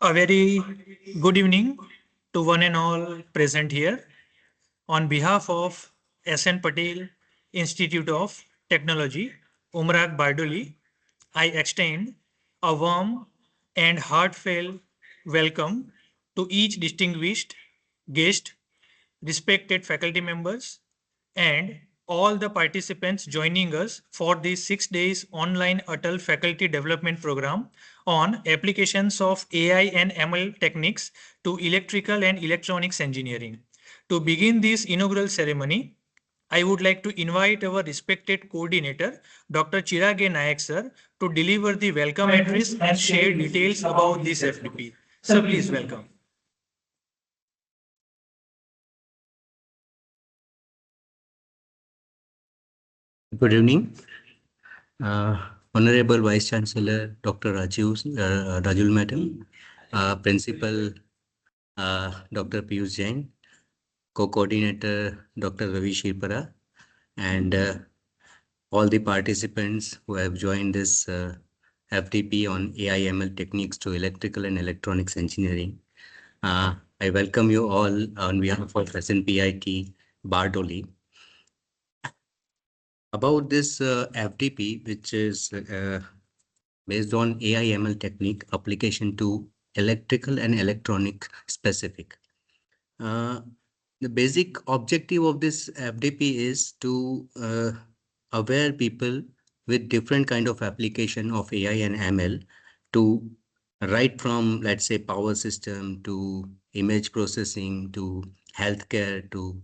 A very good evening to one and all present here. On behalf of SN Patel Institute of Technology, Umrag Bardoli, I extend a warm and heartfelt welcome to each distinguished guest, respected faculty members, and all the participants joining us for this 6 days online ATAL faculty development program on applications of AI and ML techniques to electrical and electronics engineering. To begin this inaugural ceremony, I would like to invite our respected coordinator, Dr. Chirage Nayak sir, to deliver the welcome address and share details about this FDP. Sir, please welcome. Good evening, Honorable Vice Chancellor Dr. Rajul Madam, Principal Dr. Piyush Jain, Co-Coordinator Dr. Ravi Shirpara, and all the participants who have joined this FDP on AI/ML techniques to electrical and electronics engineering. I welcome you all on behalf of SNPIT Bardoli. About this FDP, which is based on AI/ML technique application to electrical and electronic specific. The basic objective of this FDP is to aware people with different kind of application of AI and ML to right from, let's say, power system to image processing to healthcare to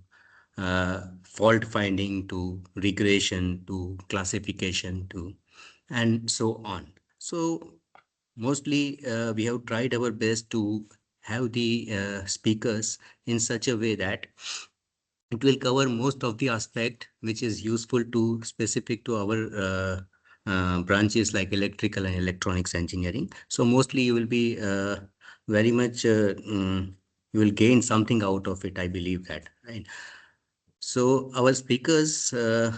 fault finding to regression to classification to and so on. So mostly we have tried our best to have the speakers in such a way that it will cover most of the aspect which is useful to specific to our branches like electrical and electronics engineering. So mostly you will be very much you will gain something out of it. I believe that, right? So our speakers, 5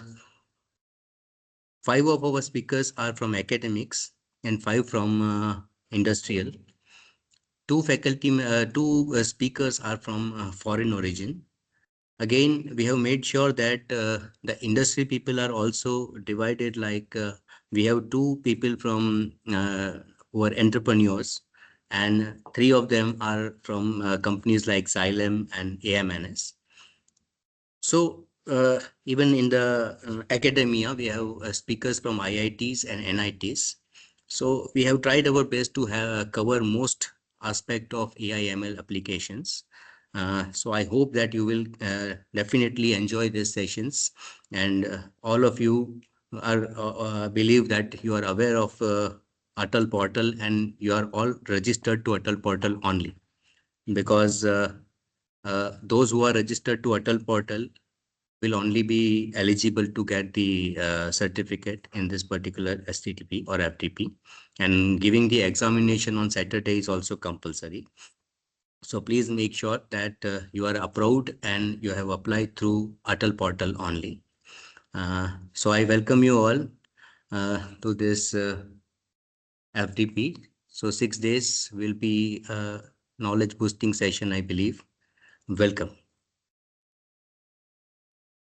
of our speakers are from academics and 5 from industrial. Two speakers are from foreign origin. Again, we have made sure that the industry people are also divided, like we have 2 people from who are entrepreneurs, and 3 of them are from companies like Xylem and AMNS. So even in the academia, we have speakers from IITs and NITs. So we have tried our best to cover most aspect of AI/ML applications. So I hope that you will definitely enjoy these sessions, and all of you are believe that you are aware of ATAL portal and you are all registered to ATAL portal only, because those who are registered to ATAL portal will only be eligible to get the certificate in this particular STTP or FTP, and giving the examination on Saturday is also compulsory. So please make sure that you are approved and you have applied through ATAL portal only. So I welcome you all to this FTP. So 6 days will be a knowledge boosting session, I believe. Welcome.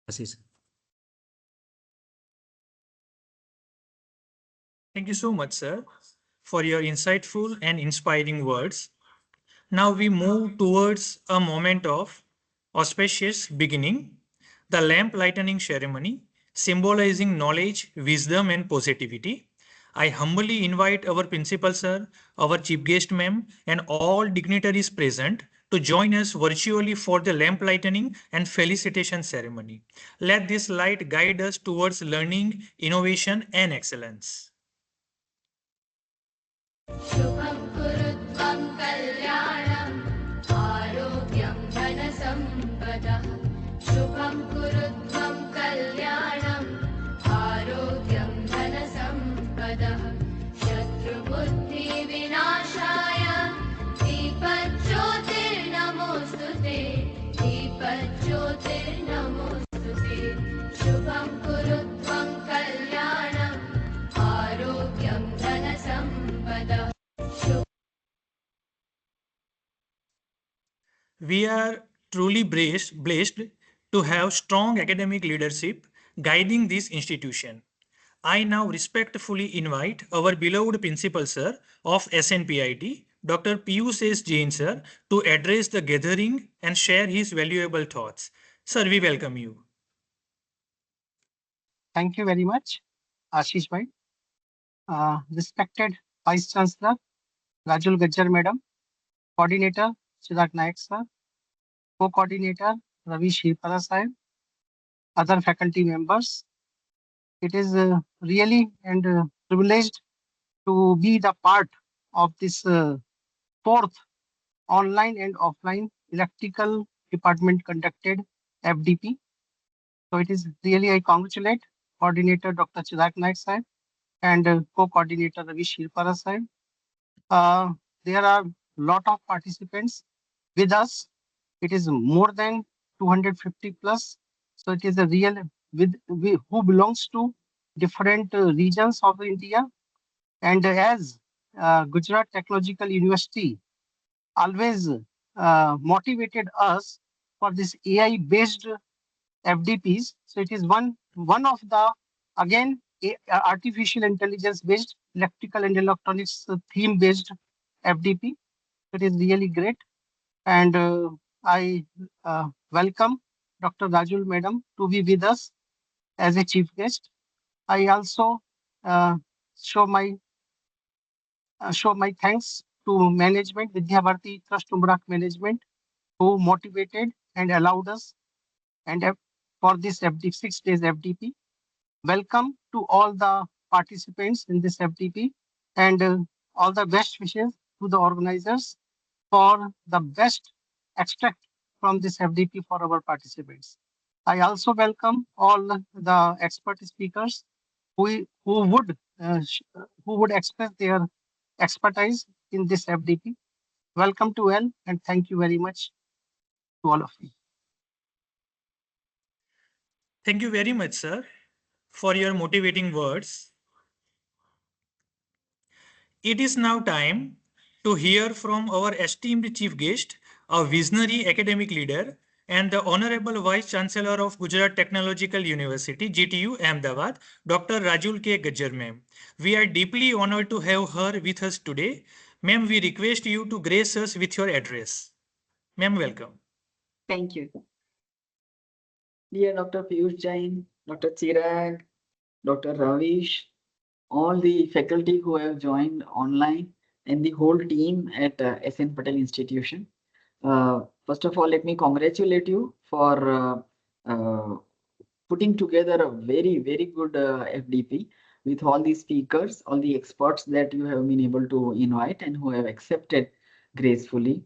Assis. Thank you so much, sir, for your insightful and inspiring words. Now we move towards a moment of auspicious beginning, the lamp lighting ceremony, symbolizing knowledge, wisdom, and positivity. I humbly invite our principal sir, our chief guest ma'am, and all dignitaries present to join us virtually for the lamp lighting and felicitation ceremony. Let this light guide us towards learning, innovation, and excellence. शुभं कुरुत्वं कल्याणम् आरोग्यं धनसम्पदः शुभं कुरुत्वं कल्याणम् आरोग्यं धनसम्पदः शत्रुबुद्धिविनाशाय दीपज्योतिर्नमोऽस्तु ते दीपज्योतिर्नमोऽस्तु ते शुभं कुरुत्वं कल्याणम् आरोग्यं धनसम्पदः We are truly blessed to have strong academic leadership guiding this institution. I now respectfully invite our beloved Principal Sir of SNPIT, Dr. Piyush S. Jain Sir, to address the gathering and share his valuable thoughts. Sir, we welcome you. Thank you very much, Ashish bhai. Respected Vice Chancellor Rajul Gajjar Madam, Coordinator Chirag Naik Sir, Co-Coordinator Ravi Shirpara Sahib, other faculty members. It is really and privileged to be the part of this fourth online and offline electrical department conducted FDP. So it is really I congratulate Coordinator Dr. Chirag Naik Sahib and Co-Coordinator Ravi Shirpara Sahib. There are lot of participants with us. It is more than 250 plus. So it is a real who belongs to different regions of India. And as Gujarat Technological University always motivated us for this AI based FDPs. So it is one of the again artificial intelligence based electrical and electronics theme based FDP. It is really great, and I welcome Dr. Rajul Madam to be with us as a chief guest. I also uh, show my show my thanks to management, Vidya Bharati Trust Umbrak management, who motivated and allowed us and for this 6 days FDP. Welcome to all the participants in this FDP and all the best wishes to the organizers for the best extract from this FDP for our participants. I also welcome all the expert speakers who would express their expertise in this FDP. Welcome to all and thank you very much to all of you. Thank you very much, sir, for your motivating words. It is now time to hear from our esteemed chief guest, a visionary academic leader, and the Honorable Vice Chancellor of Gujarat Technological University, GTU Ahmedabad, Dr. Rajul K. Gajjar ma'am. We are deeply honored to have her with us today. Ma'am, we request you to grace us with your address. Ma'am, welcome. Thank you. Dear Dr. Piyush Jain, Dr. Chirag, Dr. Ravish, all the faculty who have joined online, and the whole team at SN Patel Institution. First of all, let me congratulate you for putting together a very, very good FDP with all the speakers, all the experts that you have been able to invite and who have accepted gracefully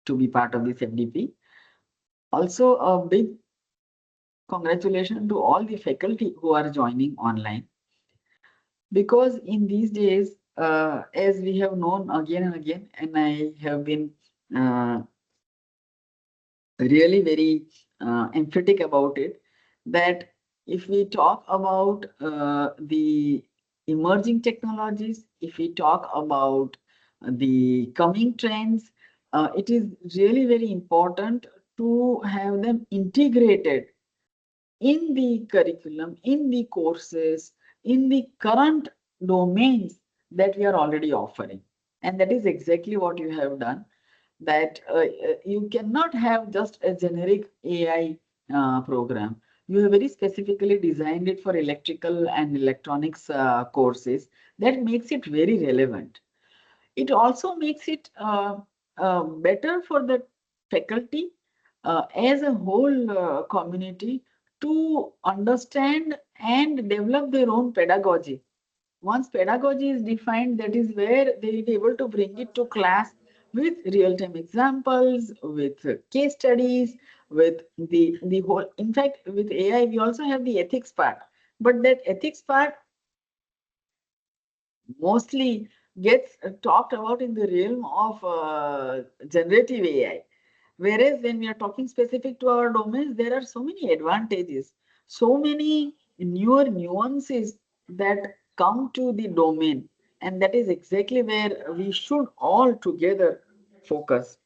to be part of this FDP. Also, a big congratulations to all the faculty who are joining online. Because in these days, as we have known again and again, and I have been uh, really very emphatic about it, that if we talk about the emerging technologies, if we talk about the coming trends, it is really very important to have them integrated in the curriculum, in the courses, in the current domains that we are already offering. And that is exactly what you have done. That you cannot have just a generic AI program. You have very specifically designed it for electrical and electronics courses. That makes it very relevant. It also makes it better for the faculty as a whole community to understand and develop their own pedagogy. Once pedagogy is defined, that is where they will be able to bring it to class with real-time examples, with case studies, with the whole. In fact, with AI, we also have the ethics part. But that ethics part mostly gets talked about in the realm of generative AI. Whereas when we are talking specific to our domains, there are so many advantages, so many newer nuances that come to the domain. And that is exactly where we should all together focus.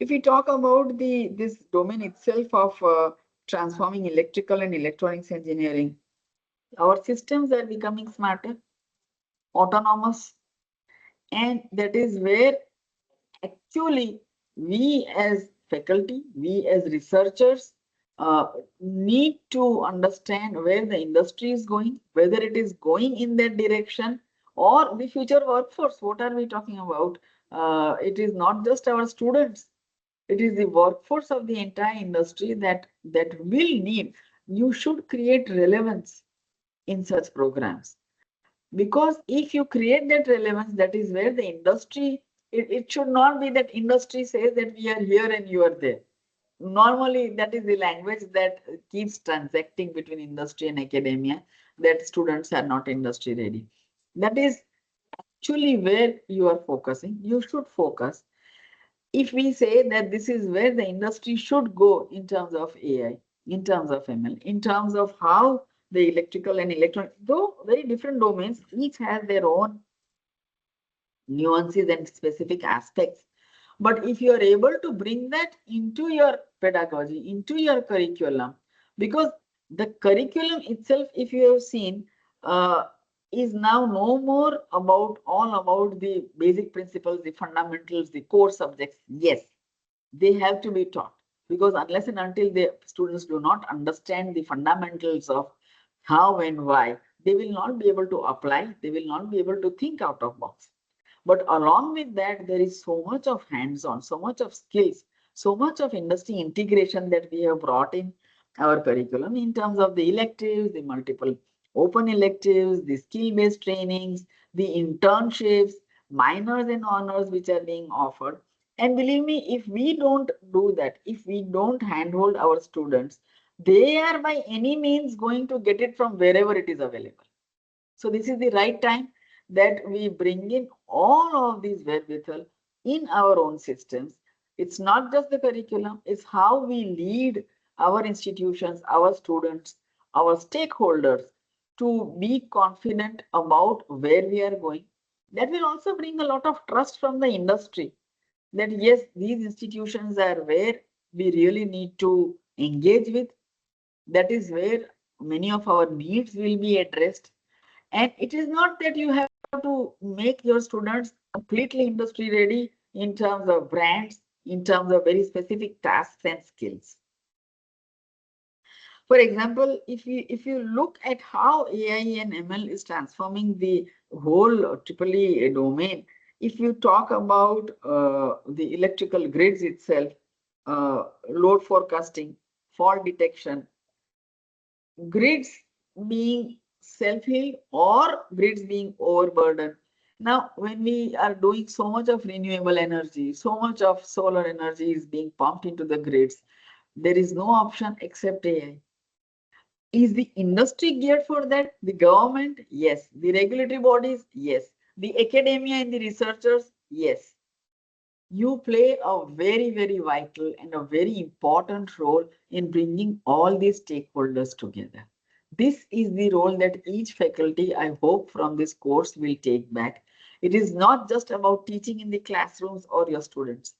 If we talk about this domain itself of transforming electrical and electronics engineering, our systems are becoming smarter, autonomous, and that is where actually we as faculty, we as researchers uh, need to understand where the industry is going, whether it is going in that direction or the future workforce. What are we talking about? It is not just our students, it is the workforce of the entire industry that will need. You should create relevance in such programs, because if you create that relevance, that is where the industry, it should not be that industry says that we are here and you are there. Normally that is the language that keeps transacting between industry and academia, that students are not industry ready. That is actually where you are focusing. You should focus. If we say that this is where the industry should go in terms of AI, in terms of ML, in terms of how the electrical and electronic, though very different domains, each has their own nuances and specific aspects. But if you are able to bring that into your pedagogy, into your curriculum, because the curriculum itself, if you have seen, uh, is now no more about all about the basic principles, the fundamentals, the core subjects. Yes, they have to be taught, because unless and until the students do not understand the fundamentals of how and why, they will not be able to apply, they will not be able to think out of box. But along with that, there is so much of hands-on, so much of skills, so much of industry integration that we have brought in our curriculum in terms of the electives, the multiple open electives, the skill-based trainings, the internships, minors and honors which are being offered. And believe me, if we don't do that, if we don't handhold our students, they are by any means going to get it from wherever it is available. So this is the right time that we bring in all of these wherewithal in our own systems. It's not just the curriculum, it's how we lead our institutions, our students, our stakeholders to be confident about where we are going. That will also bring a lot of trust from the industry, that yes, these institutions are where we really need to engage with. That is where many of our needs will be addressed. And it is not that you have to make your students completely industry ready in terms of brands, in terms of very specific tasks and skills. For example, if you look at how AI and ML is transforming the whole EEE domain, if you talk about the electrical grids itself, load forecasting, fault detection, grids being self-healed or grids being overburdened. Now, when we are doing so much of renewable energy, so much of solar energy is being pumped into the grids, there is no option except AI. Is the industry geared for that? The government? Yes. The regulatory bodies? Yes. The academia and the researchers? Yes. You play a very, very vital and a very important role in bringing all these stakeholders together. This is the role that each faculty, I hope, from this course will take back. It is not just about teaching in the classrooms or your students.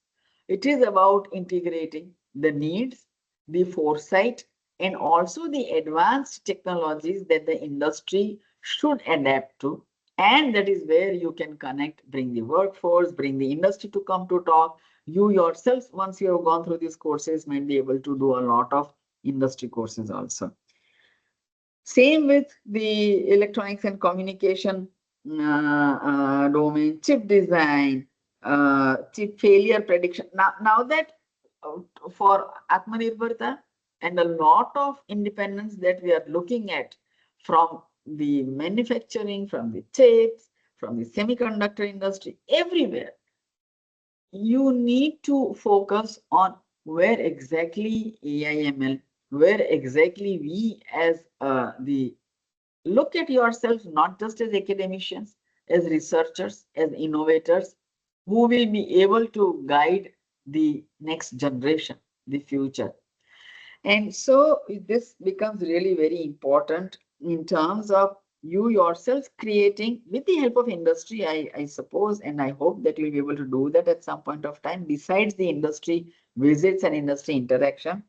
It is about integrating the needs, the foresight, and also the advanced technologies that the industry should adapt to. And that is where you can connect, bring the workforce, bring the industry to come to talk. You yourselves, once you have gone through these courses, might be able to do a lot of industry courses also. Same with the electronics and communication domain, chip design, chip failure prediction. Now that for Atmanirbharta and a lot of independence that we are looking at from the manufacturing, from the chips, from the semiconductor industry, everywhere, you need to focus on where exactly AI/ML, where exactly we as the look at yourselves not just as academicians, as researchers, as innovators, who will be able to guide the next generation, the future. And so this becomes really very important in terms of you yourselves creating with the help of industry, I suppose, and I hope that you'll be able to do that at some point of time, besides the industry visits and industry interaction,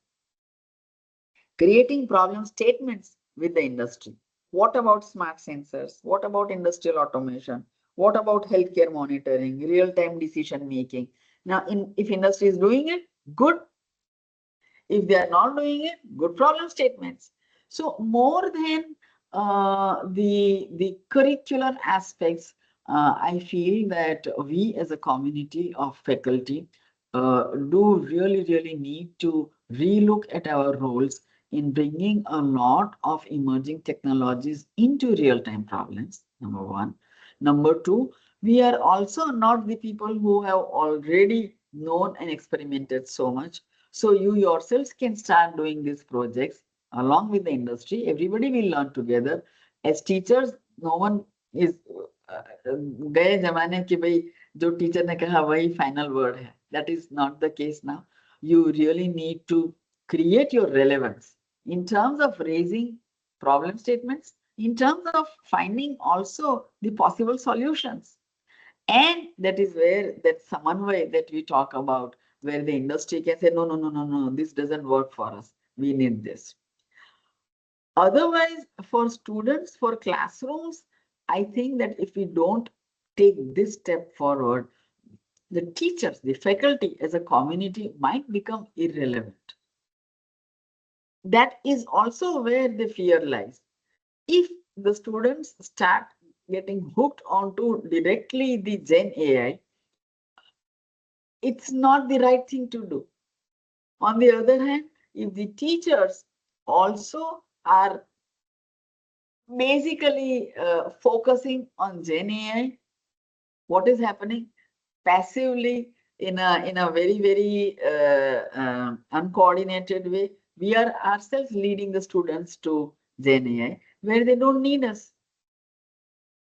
creating problem statements with the industry. What about smart sensors? What about industrial automation? What about healthcare monitoring, real-time decision making? Now, if industry is doing it, good. If they are not doing it, good problem statements. So more than the curricular aspects, I feel that we as a community of faculty do really need to relook at our roles in bringing a lot of emerging technologies into real-time problems, number one. Number two, we are also not the people who have already known and experimented so much. So you yourselves can start doing these projects along with the industry. Everybody will learn together. As teachers, no one is गए जमाने कि भाई जो teacher ने कहा वही final word है. That is not the case now. You really need to create your relevance in terms of raising problem statements, in terms of finding also the possible solutions. And that is where that samanvay that we talk about, where the industry can say, no, no, no, no, no, this doesn't work for us. We need this. Otherwise, for students, for classrooms, I think that if we don't take this step forward, the teachers, the faculty as a community might become irrelevant. That is also where the fear lies. If the students start getting hooked onto directly the Gen AI, it's not the right thing to do. On the other hand, if the teachers also are basically focusing on Gen AI, what is happening passively in a very uncoordinated way, we are ourselves leading the students to Gen AI where they don't need us.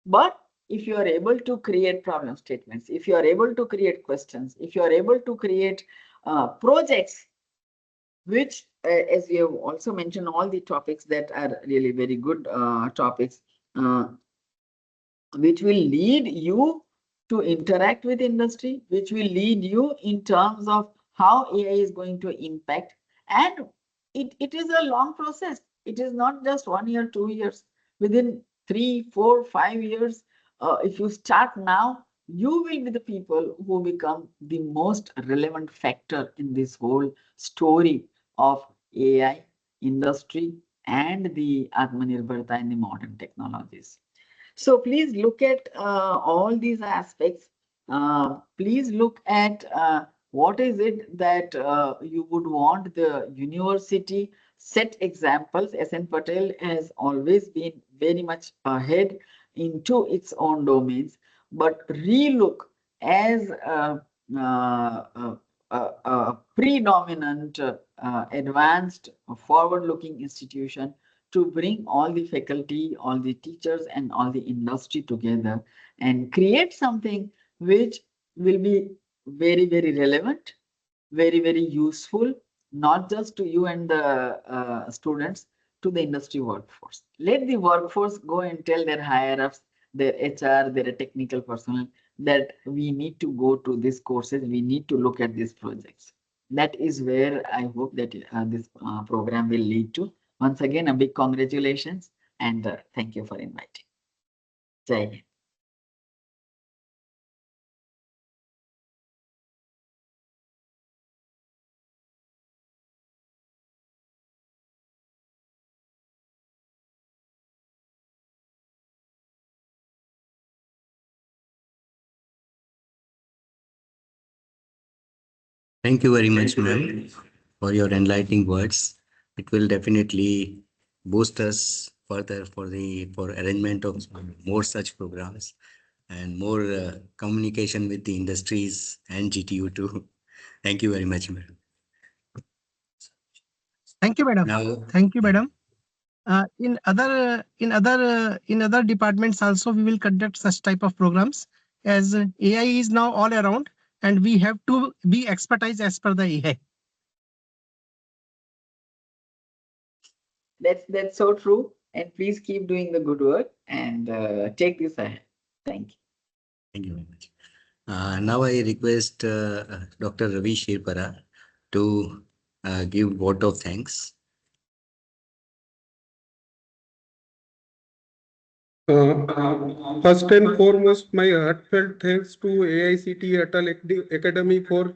But if you are able to create problem statements, if you are able to create questions, if you are able to create projects, which as we have also mentioned, all the topics that are really very good topics, which will lead you to interact with industry, which will lead you in terms of how AI is going to impact. And it is a long process. It is not just 1 year, 2 years. Within 3, 4, 5 years, if you start now, you will be the people who become the most relevant factor in this whole story of AI, industry, and the Atmanirbharta and the modern technologies. So please look at all these aspects. Please look at what is it that you would want the university set examples. SN Patel has always been very much ahead into its own domains, but relook as a predominant, advanced, forward-looking institution to bring all the faculty, all the teachers, and all the industry together and create something which will be very relevant, very useful, not just to you and the students, to the industry workforce. Let the workforce go and tell their higher ups, their HR, their technical personnel, that we need to go to these courses, we need to look at these projects. That is where I hope that this program will lead to. Once again, a big congratulations and thank you for inviting. Jai Hind. Thank you very much, ma'am, for your enlightening words. It will definitely boost us further for arrangement of more such programs and more communication with the industries and GTU too. Thank you very much, madam. Thank you, madam. Now, Thank you, madam. In other departments also, we will conduct such type of programs, as AI is now all around, and we have to be expertise as per the AI. That's so true. And please keep doing the good work and take this ahead. Thank you. Thank you very much. Now I request Dr. Ravi Shirpara to give vote of thanks. First and foremost, my heartfelt thanks to AICT ATAL Academy for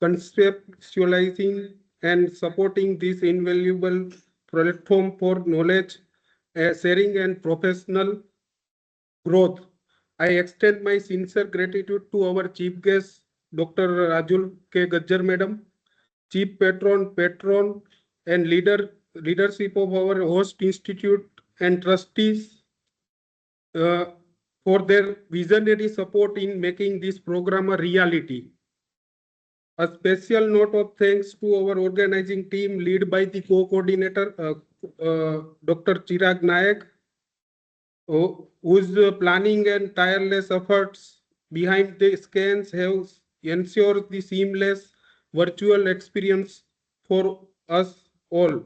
conceptualizing and supporting this invaluable platform for knowledge sharing and professional growth. I extend my sincere gratitude to our chief guest, Dr. Rajul K. Gajjar Madam, chief patron, and leadership of our host institute and trustees uh, for their visionary support in making this program a reality. A special note of thanks to our organizing team led by the co-coordinator, Dr. Chirag Nayak, whose planning and tireless efforts behind the scans have ensured the seamless virtual experience for us all.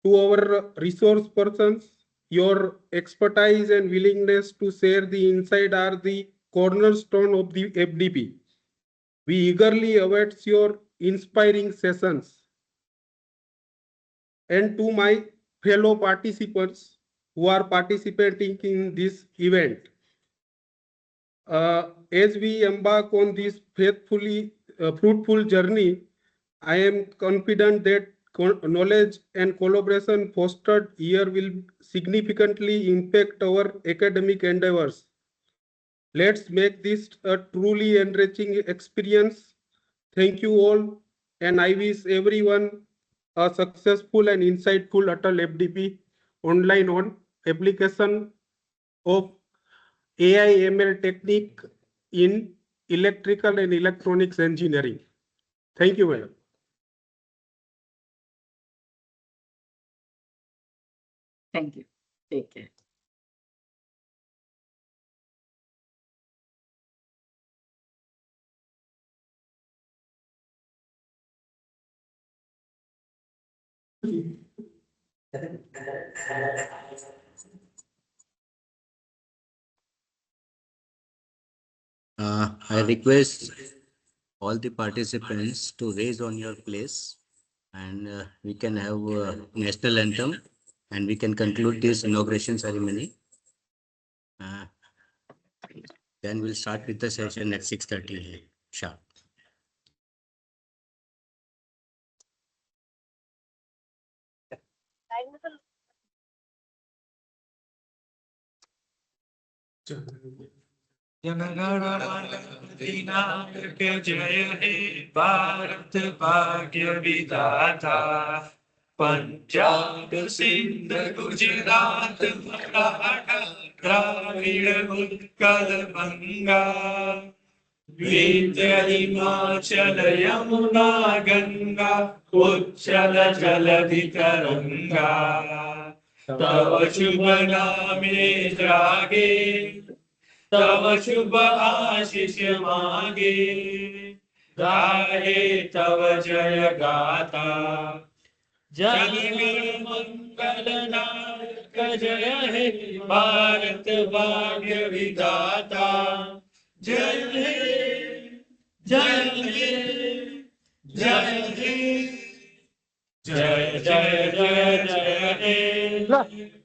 To our resource persons, your expertise and willingness to share the insight are the cornerstone of the FDP. We eagerly await your inspiring sessions. And to my fellow participants who are participating in this event, as we embark on this fruitful journey, I am confident that knowledge and collaboration fostered here will significantly impact our academic endeavors. Let's make this a truly enriching experience. Thank you all, and I wish everyone a successful and insightful ATAL FDP online on application of AI ML technique in electrical and electronics engineering. Thank you, madam. Thank you. Take care. I request all the participants to raise on your place and we can have national anthem and we can conclude this inauguration ceremony. Uh, then we'll start with the session at 6:30 sharp. जनगण मन अधिनायक जय हे भारत भाग्य विधाता पंजाब सिंध गुजरात मराठा द्राविड़ उत्कल बंगा विंध्य हिमाचल यमुना गंगा उच्चल जलधि तरंगा तव शुभ नामे जागे तव शुभ आशीष मांगे गाहे तव जय गाता जनगण मंगल नायक जय हे भारत भाग्य विधाता जय हे जय हे जय हे जय जय जय जय हे